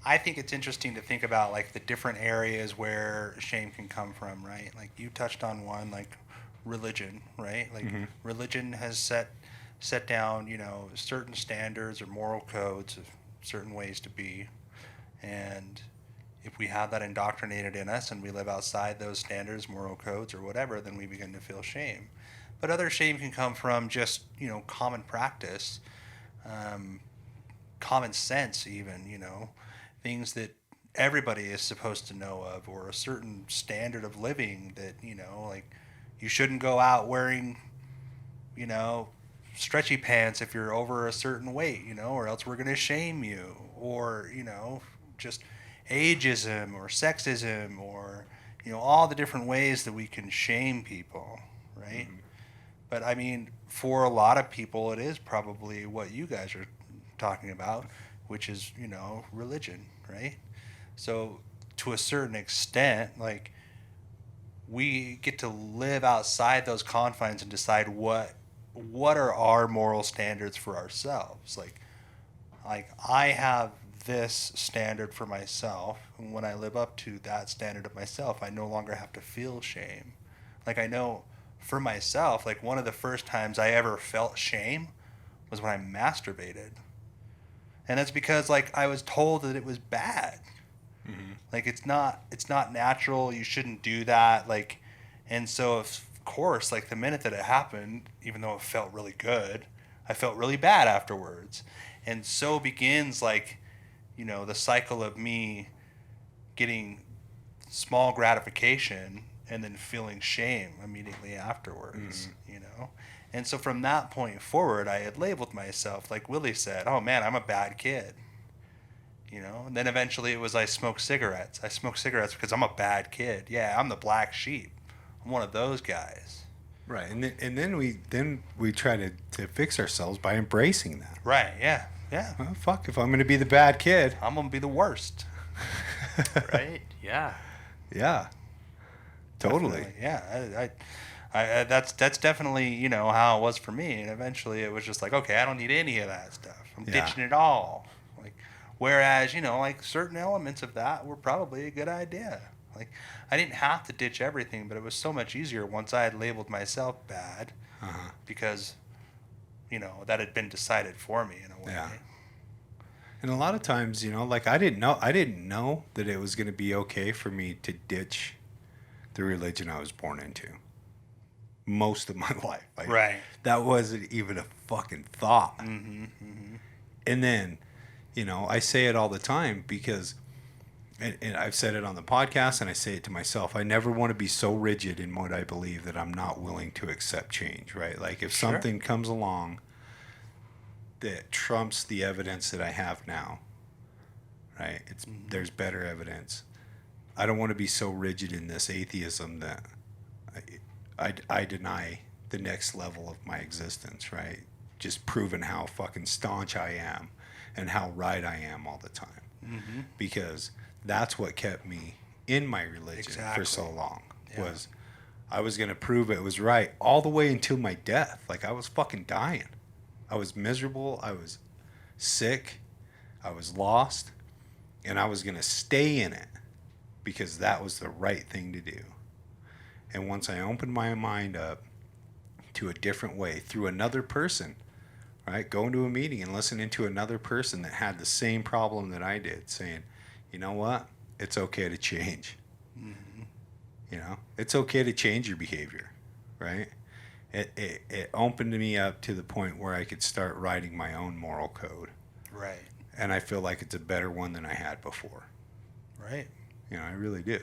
I think it's interesting to think about like the different areas where shame can come from, right? Like you touched on one, like religion, right? Like Mm-hmm. religion has set down, certain standards or moral codes of certain ways to be, and if we have that indoctrinated in us and we live outside those standards, moral codes, or whatever, then we begin to feel shame. But other shame can come from just common practice, um, common sense, even things that everybody is supposed to know of, or a certain standard of living that like you shouldn't go out wearing you know stretchy pants if you're over a certain weight, or else we're going to shame you, or just ageism or sexism, or all the different ways that we can shame people, right? Mm-hmm. But I mean, for a lot of people, it is probably what you guys are talking about, which is, religion, right? So, to a certain extent, like, we get to live outside those confines and decide what are our moral standards for ourselves. Like I have this standard for myself, and when I live up to that standard of myself, I no longer have to feel shame. Like I know for myself, like one of the first times I ever felt shame was when I masturbated. And it's because like I was told that it was bad. Mm-hmm. Like it's not natural, you shouldn't do that, like, and so of course, like the minute that it happened, even though it felt really good, I felt really bad afterwards. And so begins like, the cycle of me getting small gratification and then feeling shame immediately afterwards, Mm-hmm. And so from that point forward, I had labeled myself, like Willie said, oh man, I'm a bad kid. And then eventually it was I smoke cigarettes. I smoke cigarettes because I'm a bad kid. Yeah, I'm the black sheep. I'm one of those guys. Right, and then we try to fix ourselves by embracing that. Right, yeah, yeah. Well, fuck, if I'm going to be the bad kid. I'm going to be the worst. Right? Yeah. Yeah, totally. Definitely, yeah. That's definitely, how it was for me. And eventually it was just like, okay, I don't need any of that stuff. I'm Yeah. ditching it all. Like, whereas, like certain elements of that were probably a good idea. Like, I didn't have to ditch everything, but it was so much easier once I had labeled myself bad Uh-huh. because, that had been decided for me in a way. Yeah. And a lot of times, like I didn't know that it was going to be okay for me to ditch the religion I was born into most of my life. Like, Right. that wasn't even a fucking thought. Mm-hmm. Mm-hmm. And then, I say it all the time because, and I've said it on the podcast and I say it to myself, I never want to be so rigid in what I believe that I'm not willing to accept change, right? Like if Sure. something comes along that trumps the evidence that I have now, right? There's better evidence. I don't want to be so rigid in this atheism that I deny the next level of my existence, right? Just proving how fucking staunch I am and how right I am all the time. Mm-hmm. Because that's what kept me in my religion for so Exactly. long, Yeah. was I was going to prove it was right all the way until my death. Like I was fucking dying. I was miserable. I was sick. I was lost. And I was going to stay in it because that was the right thing to do. And once I opened my mind up to a different way through another person, right? Going to a meeting and listening to another person that had the same problem that I did, saying, you know what? It's okay to change. Mm-hmm. It's okay to change your behavior, right? It opened me up to the point where I could start writing my own moral code. Right. And I feel like it's a better one than I had before. Right. I really do.